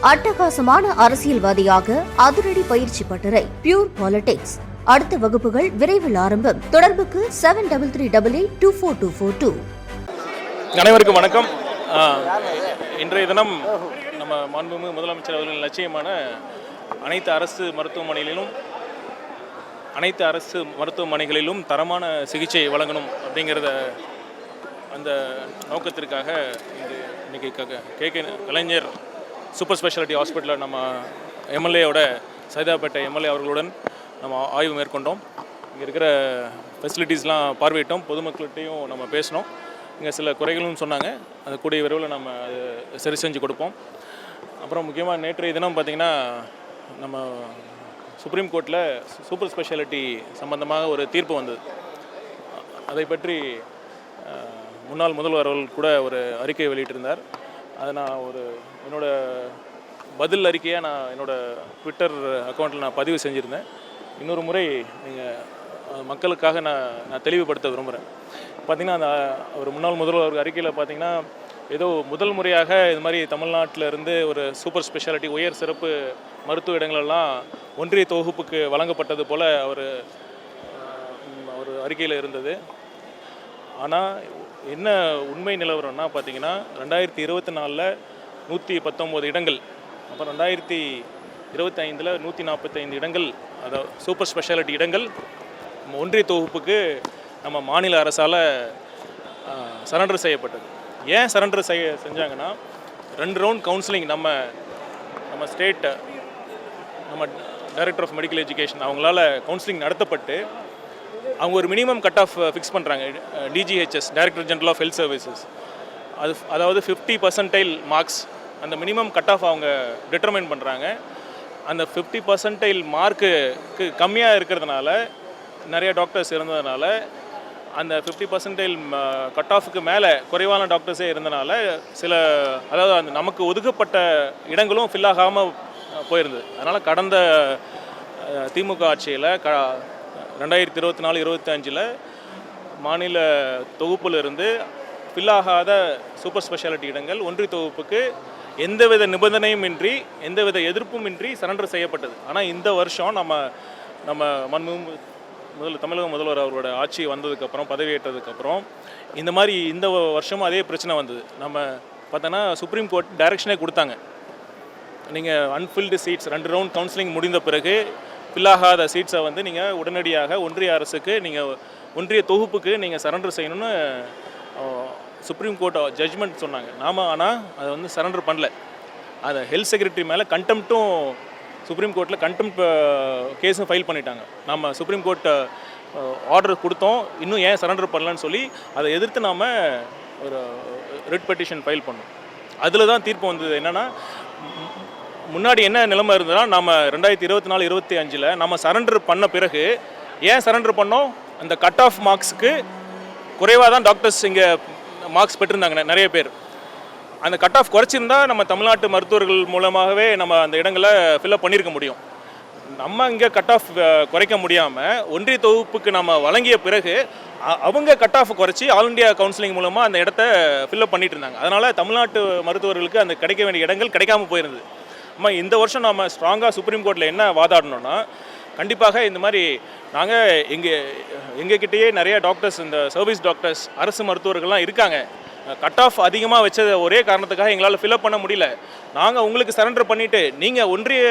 அட்டகாசமான அரசியல்வாதியாக அதிரடி பயிற்சி பட்டறை பியூர் பாலிடிக்ஸ். அடுத்த வகுப்புகள் விரைவில் ஆரம்பம். தொடர்புக்கு 7388242442. அனைவருக்கும் வணக்கம். இன்றைய தினம் நம்ம மாண்புமிகு முதலமைச்சர் அவர்களின் லட்சியமான அனைத்து அரசு மருத்துவமனைகளிலும் தரமான சிகிச்சை வழங்கணும் அப்படிங்கிறத அந்த நோக்கத்திற்காக இன்னைக்கு கலைஞர் சூப்பர் ஸ்பெஷாலிட்டி ஹாஸ்பிட்டலில் நம்ம எம்எல்ஏவோட சைதாப்பேட்டை எம்எல்ஏ அவர்களுடன் நம்ம ஆய்வு மேற்கொண்டோம். இங்கே இருக்கிற ஃபெசிலிட்டிஸ்லாம் பார்வையிட்டோம். பொதுமக்கள்கிட்டையும் நம்ம பேசினோம். இங்கே சில குறைகளும் சொன்னாங்க. அது கூடிய விரைவில் நம்ம சரி செஞ்சு கொடுப்போம். அப்புறம் முக்கியமாக நேற்றைய தினம் பார்த்திங்கன்னா நம்ம சுப்ரீம் கோர்ட்டில் சூப்பர் ஸ்பெஷாலிட்டி சம்பந்தமாக ஒரு தீர்ப்பு வந்தது. அதை பற்றி முன்னாள் முதல்வர் அவர்கள் கூட ஒரு அறிக்கை வெளியிட்டிருந்தார். அதை நான் என்னோடய பதில் அறிக்கையாக நான் என்னோடய ட்விட்டர் அக்கௌண்ட்டில் நான் பதிவு செஞ்சுருந்தேன். இன்னொரு முறை நீங்கள் மக்களுக்காக நான் தெளிவுபடுத்த விரும்புகிறேன். பார்த்திங்கன்னா அந்த ஒரு முன்னாள் முதல்வர் அறிக்கையில் பார்த்திங்கன்னா ஏதோ முதல் முறையாக இது மாதிரி தமிழ்நாட்டில் இருந்து ஒரு சூப்பர் ஸ்பெஷாலிட்டி உயர் சிறப்பு மருத்துவ இடங்களெல்லாம் ஒன்றிய தொகுப்புக்கு வழங்கப்பட்டது போல் அவர் அறிக்கையில் இருந்தது. ஆனால் என்ன உண்மை நிலவரம்னா பார்த்திங்கன்னா 2024 119 இடங்கள், அப்புறம் 2025 145 இடங்கள், அதாவது சூப்பர் ஸ்பெஷாலிட்டி இடங்கள் ஒன்றிய தொகுப்புக்கு நம்ம மாநில அரசால் சரண்டர் செய்யப்பட்டது. ஏன் சரண்டர் செஞ்சாங்கன்னா 2 ரவுண்ட் கவுன்சிலிங் நம்ம ஸ்டேட் நம்ம டைரக்டர் ஆஃப் மெடிக்கல் எஜுகேஷன் அவங்களால கவுன்சிலிங் நடத்தப்பட்டு அவங்க ஒரு மினிமம் கட் ஆஃப் ஃபிக்ஸ் பண்ணுறாங்க. DGHS director general of health services அதாவது 50% மார்க்ஸ் அந்த மினிமம் கட் ஆஃப் அவங்க டிட்டர்மைன் பண்ணுறாங்க. அந்த 50% மார்க்குக்கு கம்மியாக இருக்கிறதுனால நிறைய டாக்டர்ஸ் இருந்ததுனால அந்த 50% கட் ஆஃபுக்கு மேலே குறைவான டாக்டர்ஸே இருந்தனால அதாவது அந்த நமக்கு ஒதுக்கப்பட்ட இடங்களும் ஃபில் ஆகாமல் போயிருந்தது. அதனால் கடந்த திமுக ஆட்சியில் 2024-25 மாநில தொகுப்பிலிருந்து ஃபில் ஆகாத சூப்பர் ஸ்பெஷாலிட்டி இடங்கள் ஒன்றிய தொகுப்புக்கு எந்தவித நிபந்தனையும் இன்றி எந்தவித எதிர்ப்பும் இன்றி சரண்டர் செய்யப்பட்டது. ஆனால் இந்த வருஷம் நம்ம தமிழக முதல்வர் அவரோட ஆட்சி வந்ததுக்கப்புறம் பதவியேற்றதுக்கப்புறம் இந்த மாதிரி இந்த வருஷமும் அதே பிரச்சனை வந்தது. நம்ம பார்த்தோன்னா சுப்ரீம் கோர்ட் டைரக்ஷனே கொடுத்தாங்க. நீங்கள் அன்ஃபில்டு சீட்ஸ் 2 ரவுண்ட் கவுன்சிலிங் முடிந்த பிறகு ஃபில் ஆகாத சீட்ஸை நீங்கள் உடனடியாக ஒன்றிய அரசுக்கு ஒன்றிய தொகுப்புக்கு நீங்கள் சரண்டர் செய்யணும்னு சுப்ரீம் கோர்ட் ஜட்ஜ்மெண்ட் சொன்னாங்க. ஆனால் அதை சரண்டர் பண்ணல. அதை ஹெல்த் செக்ரட்டரி மேலே கண்டெம்ட்டும் சுப்ரீம் கோர்ட்டில் கண்டெம்ட் கேஸும் ஃபைல் பண்ணிட்டாங்க. நம்ம சுப்ரீம் கோர்ட் ஆர்டர் கொடுத்தோம், இன்னும் ஏன் சரண்டர் பண்ணலன்னு சொல்லி அதை எதிர்த்து நாம் ஒரு ரிட் பெட்டிஷன் ஃபைல் பண்ணோம். அதில் தான் தீர்ப்பு வந்தது. என்னென்னா முன்னாடி என்ன நிலைமை இருந்ததுன்னா நம்ம 2024-25 நம்ம சரண்டர் பண்ண பிறகு ஏன் சரண்டர் பண்ணோம், அந்த கட் ஆஃப் மார்க்ஸுக்கு குறைவாக தான் டாக்டர்ஸ் இங்கே மார்க்ஸ் பெற்றிருந்தாங்க நிறைய பேர். அந்த கட் ஆஃப் குறைச்சிருந்தா நம்ம தமிழ்நாட்டு மருத்துவர்கள் மூலமாகவே நம்ம அந்த இடங்களை ஃபில்அப் பண்ணியிருக்க முடியும். நம்ம இங்கே கட் ஆஃப் குறைக்க முடியாமல் ஒன்றிய தொகுப்புக்கு நம்ம வழங்கிய பிறகு அவங்க கட் ஆஃப் குறைச்சி ஆல் இண்டியா கவுன்சிலிங் மூலமாக அந்த இடத்த ஃபில்அப் பண்ணிட்டு இருந்தாங்க. அதனால் தமிழ்நாட்டு மருத்துவர்களுக்கு அந்த கிடைக்க வேண்டிய இடங்கள் கிடைக்காமல் போயிருந்தது. நம்ம இந்த வருஷம் நம்ம ஸ்ட்ராங்காக சுப்ரீம் கோர்ட்டில் என்ன வாதாடணும்னா, கண்டிப்பாக இந்த மாதிரி நாங்கள் எங்ககிட்டயே நிறைய டாக்டர்ஸ், இந்த சர்வீஸ் டாக்டர்ஸ், அரசு மருத்துவர்கள்லாம் இருக்காங்க. கட் ஆஃப் அதிகமாக வச்சது ஒரே காரணத்துக்காக எங்களால் ஃபில்அப் பண்ண முடியல. நாங்கள் உங்களுக்கு சரண்டர் பண்ணிவிட்டு நீங்கள் ஒன்றிய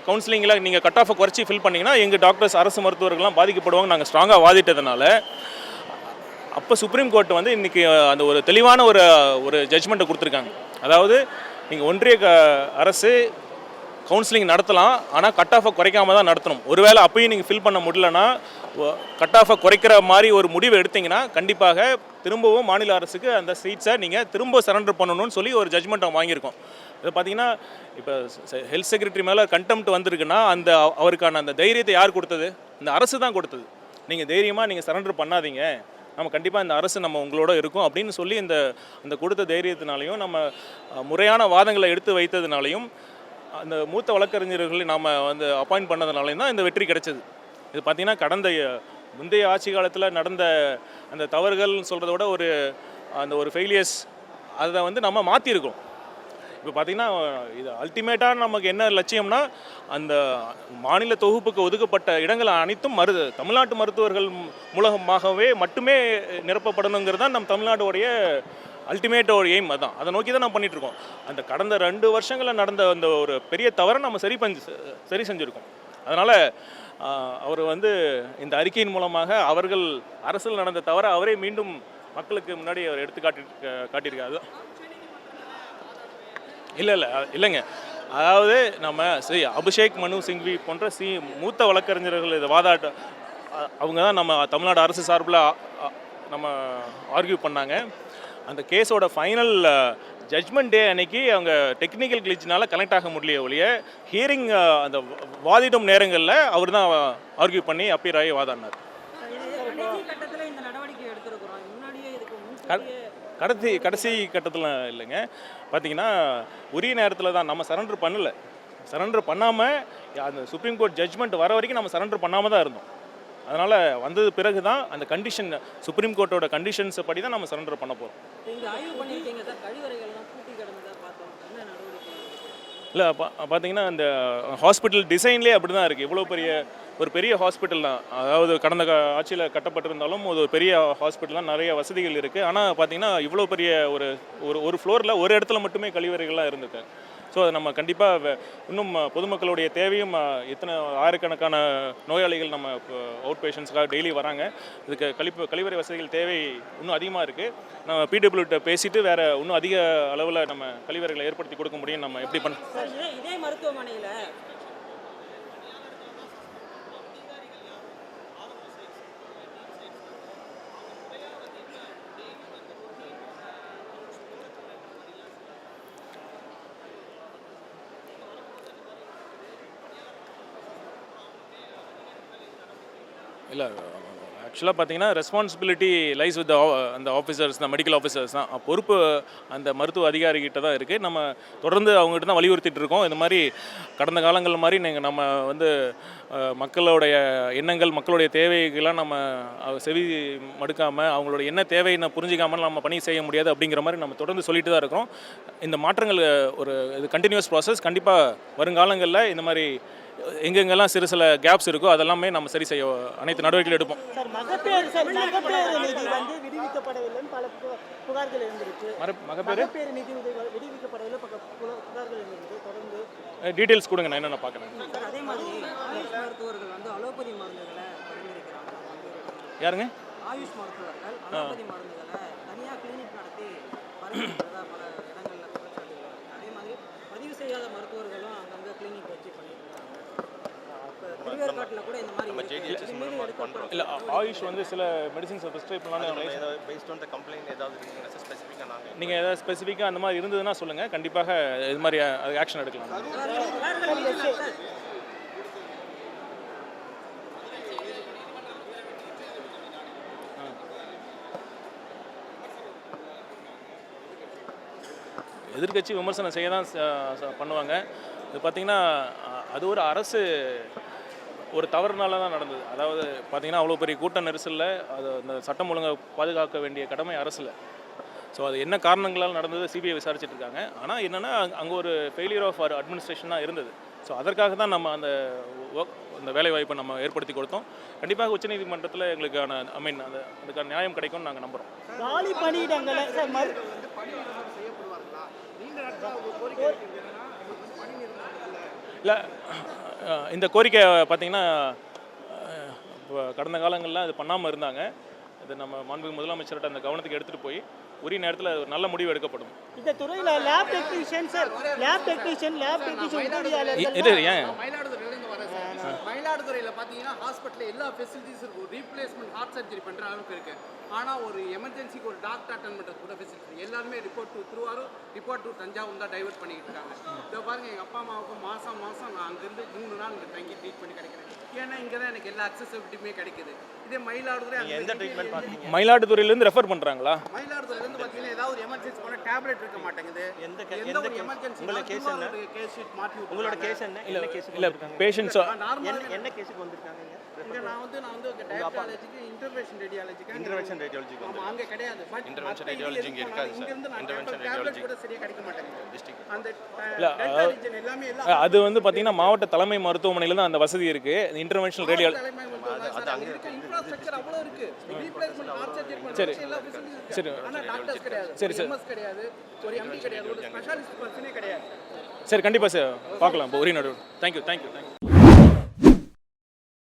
கவுன்சிலிங்கில் நீங்கள் கட் ஆஃபை குறைச்சி ஃபில் பண்ணிங்கன்னா எங்கள் டாக்டர்ஸ், அரசு மருத்துவர்கள்லாம் பாதிக்கப்படுவாங்க நாங்கள் ஸ்ட்ராங்காக வாதிட்டதுனால அப்போ சுப்ரீம் கோர்ட் இன்றைக்கி அந்த ஒரு தெளிவான ஒரு ஜட்ஜ்மெண்ட்டை கொடுத்துருக்காங்க. அதாவது நீங்கள் ஒன்றிய அரசு கவுன்சிலிங் நடத்தலாம், ஆனால் கட் ஆஃபை குறைக்காம தான் நடத்தணும். ஒருவேளை அப்பயும் நீங்கள் ஃபில் பண்ண முடியலன்னா கட் ஆஃபை குறைக்கிற மாதிரி ஒரு முடிவு எடுத்திங்கன்னா கண்டிப்பாக திரும்பவும் மாநில அரசுக்கு அந்த சீட்ஸை நீங்கள் திரும்ப சரண்டர் பண்ணணும்னு சொல்லி ஒரு ஜட்ஜ்மெண்ட் வாங்கியிருக்கோம். இதை பார்த்தீங்கன்னா இப்போ ஹெல்த் செக்ரட்டரி மேலே கண்டெம்ட் வந்திருக்குன்னா அவருக்கான அந்த தைரியத்தை யார் கொடுத்தது? இந்த அரசு தான் கொடுத்தது. நீங்கள் தைரியமாக நீங்கள் சரண்டர் பண்ணாதீங்க, நம்ம கண்டிப்பாக இந்த அரசு நம்ம உங்களோட இருக்கும் அப்படின்னு சொல்லி அந்த கொடுத்த தைரியத்தினாலையும் நம்ம முறையான வாதங்களை எடுத்து வைத்ததுனாலையும் அந்த மூத்த வழக்கறிஞர்களை நாம் அப்பாயிண்ட் பண்ணதுனாலையும் தான் இந்த வெற்றி கிடைச்சது. இது பார்த்திங்கன்னா முந்தைய ஆட்சி காலத்தில் நடந்த அந்த தவறுகள்னு சொல்கிறத விட ஒரு ஃபெயிலியர்ஸ் அதை நம்ம மாற்றிருக்கோம். இப்போ பார்த்தீங்கன்னா இது அல்டிமேட்டாக நமக்கு என்ன லட்சியம்னா அந்த மாநில தொகுப்புக்கு ஒதுக்கப்பட்ட இடங்கள் அனைத்தும் தமிழ்நாட்டு மருத்துவர்கள் மூலமாகவே மட்டுமே நிரப்பப்படணுங்கிறது தான் நம்ம தமிழ்நாடுடைய அல்டிமேட் ஒரு எய்ம். அதான் அதை நோக்கி தான் நம்ம பண்ணிகிட்ருக்கோம். அந்த கடந்த 2 வருஷங்களில் நடந்த அந்த ஒரு பெரிய தவறை நம்ம சரி செஞ்சுருக்கோம். அதனால் அவர் இந்த அறிக்கையின் மூலமாக அவர்கள் அரசில் நடந்த தவறை அவரே மீண்டும் மக்களுக்கு முன்னாடி அவர் எடுத்து காட்டியிருக்காரு. இல்லைங்க, அதாவது நம்ம அபிஷேக் மனு சிங்வி போன்ற மூத்த வழக்கறிஞர்கள் இதை அவங்க தான் நம்ம தமிழ்நாடு அரசு சார்பில் நம்ம ஆர்கியூ பண்ணாங்க. அந்த கேஸோட ஃபைனல் ஜட்ஜ்மெண்ட் டே அன்னைக்கு அவங்க டெக்னிக்கல் கிளிச்சினால கனெக்ட் ஆக முடியல ஒழிய ஹியரிங் அந்த வாதிடும் நேரங்களில் அவர் தான் ஆர்கியூ பண்ணி அப்பீர் ஆகி வாதாடினார். கடைசி கட்டத்தில் இல்லைங்க, பார்த்தீங்கன்னா உரிய நேரத்தில் தான் நம்ம சரண்டர் பண்ணாமல் அந்த சுப்ரீம் கோர்ட் ஜட்ஜ்மெண்ட் வர வரைக்கும் நம்ம சரண்டர் பண்ணாமல் தான் இருந்தோம். அதனால் வந்தது பிறகு தான் அந்த கண்டிஷன் சுப்ரீம் கோர்ட்டோட கண்டிஷன்ஸை படி தான் நம்ம சரண்டர் பண்ண போகிறோம். இல்லை பார்த்தீங்கன்னா இந்த ஹாஸ்பிட்டல் டிசைன்லேயே அப்படி தான் இருக்குது. இவ்வளோ பெரிய ஹாஸ்பிட்டல் தான், அதாவது கடந்த ஆட்சியில் கட்டப்பட்டிருந்தாலும் ஒரு பெரிய ஹாஸ்பிட்டல் தான், நிறைய வசதிகள் இருக்குது. ஆனால் பார்த்தீங்கன்னா இவ்வளோ பெரிய ஒரு ஃப்ளோரில் ஒரு இடத்துல மட்டுமே கழிவறைகள்லாம் இருந்திருக்கு. ஸோ அதை நம்ம கண்டிப்பாக இன்னும் பொதுமக்களுடைய தேவையும் எத்தனை ஆயிரக்கணக்கான நோயாளிகள் நம்ம அவுட் பேஷண்ட்ஸ்க்காக டெய்லி வராங்க. இதுக்கு கழிவறை வசதிகள் தேவை இன்னும் அதிகமாக இருக்குது. நம்ம பிடபிள்யூட்ட பேசிட்டு வேறு இன்னும் அதிக அளவில் நம்ம கழிவறைகளை ஏற்படுத்தி கொடுக்க முடியும். நம்ம எப்படி இதே மருத்துவமனையில் இல்லை, ஆக்சுவலாக பார்த்தீங்கன்னா ரெஸ்பான்சிபிலிட்டி லைஸ் வித் அந்த ஆஃபீஸர்ஸ் தான், மெடிக்கல் ஆஃபீஸர்ஸ் தான். பொறுப்பு அந்த மருத்துவ அதிகாரிகிட்ட தான் இருக்குது. நம்ம தொடர்ந்து அவங்ககிட்ட தான் வலியுறுத்திட்டு இருக்கோம். இந்த மாதிரி கடந்த காலங்கள் மாதிரி நம்ம மக்களுடைய எண்ணங்கள், மக்களுடைய தேவைகள்லாம் நம்ம செவி மடுக்காமல், அவங்களோட என்ன தேவைன்னு புரிஞ்சிக்காமல் நம்ம பணி செய்ய முடியாது அப்படிங்கிற மாதிரி நம்ம தொடர்ந்து சொல்லிட்டு தான் இருக்கிறோம். இந்த மாற்றங்கள் இது கண்டினியூஸ் ப்ராசஸ். கண்டிப்பாக வருங்காலங்களில் இந்த மாதிரி எங்கெங்கெல்லாம் சில கேப்ஸ் இருக்கோ அதெல்லாமே நம்ம சரி செய்ய அனைத்து நடவடிக்கைகள் எடுப்போம். மகப்பேறு நிதி விடுவிக்கப்படவில்லை பல புகார்கள் இருந்துச்சு. மகப்பேறு நிதி விடுவிக்கப்படவில்லை புகார்கள் இருந்துச்சு. தொடர்ந்து டீடைல்ஸ் கொடுங்க, நான் என்னென்ன பார்க்குறேன். அதே மாதிரி ஆயுஷ் மருத்துவர்கள் அலோபதி மருந்துகளை பரிந்துரைக்கிறாங்க. யாருங்க? ஆயுஷ் மருத்துவர்கள் அலோபதி மருந்துகளை தனியாக கிளினிக் நடத்தி பரிந்துரைக்கிறதா பல இடங்களில் குற்றச்சாட்டுகள். அதே மாதிரி பதிவு செய்யாத மருத்துவர்களும் அங்கங்கே கிளினிக் வச்சு பண்ணிட்டு இல்லை, ஆயுஷ் சில மெடிசின்ஸை ப்ரிஸ்கிரைப் பண்ணலாம். நீங்கள் ஏதாவது ஸ்பெசிஃபிக்காக அந்த மாதிரி இருந்ததுன்னா சொல்லுங்கள், கண்டிப்பாக இது மாதிரி அது ஆக்ஷன் எடுக்கலாம். எதிர்க்கட்சி விமர்சனம் செய்ய தான் பண்ணுவாங்க. இது பார்த்திங்கன்னா அது ஒரு அரசு ஒரு தவறுனால தான் நடந்தது. அதாவது பார்த்திங்கன்னா அவ்வளோ பெரிய கூட்ட நெரிசலில் அது அந்த சட்டம் ஒழுங்கை பாதுகாக்க வேண்டிய கடமை அரசில். ஸோ அது என்ன காரணங்களால் நடந்தது சிபிஐ விசாரிச்சுட்டு இருக்காங்க. ஆனால் என்னென்னா அங்கே ஒரு ஃபெயிலியர் ஆஃப் அட்மினிஸ்ட்ரேஷன் தான் இருந்தது. ஸோ அதற்காக தான் நம்ம அந்த வேலைவாய்ப்பை நம்ம ஏற்படுத்தி கொடுத்தோம். கண்டிப்பாக உச்சநீதிமன்றத்தில் எங்களுக்கான அதுக்கான நியாயம் கிடைக்கும்னு நாங்கள் நம்புகிறோம். காலி பணியிடங்களை இல்லை, இந்த கோரிக்கை பார்த்திங்கன்னா கடந்த காலங்களில் அது பண்ணாமல் இருந்தாங்க. இது நம்ம மாண்புமிகு முதலமைச்சர்கிட்ட அந்த கவனத்துக்கு எடுத்துகிட்டு போய் உரிய நேரத்தில் ஒரு நல்ல முடிவு எடுக்கப்படும். இந்த துறையில் லேப் டெக்னீஷியன் மயிலாடுதுறையில் பார்த்தீங்கன்னா ஹாஸ்பிட்டலில் எல்லா ஃபெசிலிட்டிஸும் இருக்கும். ரீப்ளேஸ்மெண்ட் ஹார்ட் சர்ஜரி பண்ணுற அளவுக்கு இருக்குது. ஆனால் ஒரு எமர்ஜென்சிக்கு ஒரு டாக்டர் அட்டன் பண்ணுறது கூட ஃபெசிலிட்டி எல்லாருமே report to Tiruvarur, report to Thanjavur தான் டைவர்ட் பண்ணிக்கிட்டு இருக்காங்க. இதை பாருங்கள், எங்கள் அப்பா அம்மாவுக்கு மாதம் நான் அங்கேருந்து 3 நாள் இங்கே தங்கி ட்ரீட் பண்ணி கிடைக்கிறேன். ஏன்னா இங்கே தான் எனக்கு எல்லா அக்சசிபிலிட்டியுமே கிடைக்குது. இதே மயிலாடுதுறை எந்த ட்ரீட்மெண்ட் பார்த்தீங்க? மயிலாடுதுறையிலேருந்து ரெஃபர் பண்ணுறாங்களா? மயிலாடுதுறையிலேருந்து பார்த்தீங்கன்னா ஏதாவது ஒரு எமர்ஜென்சி போன டேப்லெட் இருக்க மாட்டேங்குது. எந்த ஒரு எமர்ஜென்சி உங்களோட கேஸ் என்ன? கேஸ் ஷீட் மாற்றி உங்களோட கேஸ் என்ன? இல்லை பேஷண்ட்ஸ் என்ன கேஸுக்கு வந்திருக்காங்க இங்கே நான் வந்து டயபெட்டாலஜிக்கு இன்டர்வென்ஷன் ரேடியாலஜிக்கு வந்து அங்கே கிடையாது பட் இன்டர்வென்ஷன் ரேடியாலஜி இங்கே இருக்காது சார் இங்கேருந்து நான் இன்டர்வென்ஷன் டேப்லெட் ரேடியாலஜி கூட சரியாக கிடைக்க மாட்டேங்குது டிஸ்ட்ரிக்ட் அந்த இல்ல, டென்டல் ரீஜன் எல்லாமே எல்லாம் அது வந்து பார்த்தீங்கன்னா மாவட்ட தலைமை மருத்துவமனையில் தான் அந்த வசதி இருக்குது. இன்டர்வென்ஷனல் ரேடியால் தலைமை அது அங்கே இன்ஃப்ராஸ்ட்ரக்சர் அவ்வளோ இருக்கு ரீப்ளேஸ்மெண்ட் ஹார்ட் சர்ஜரி சரி. எல்லா ஃபெசிலிட்டிஸ் இருக்கு சரி. ஆனால் டாக்டர்ஸ் கிடையாது சரி, சரி. எம்எஸ் கிடையாது ஒரு எம்டி கிடையாது ஒரு ஸ்பெஷலிஸ்ட் பர்சனே கிடையாது சரி, கண்டிப்பாக சார் பார்க்கலாம் இப்போ ஒரே நடுவு. தேங்க்யூ.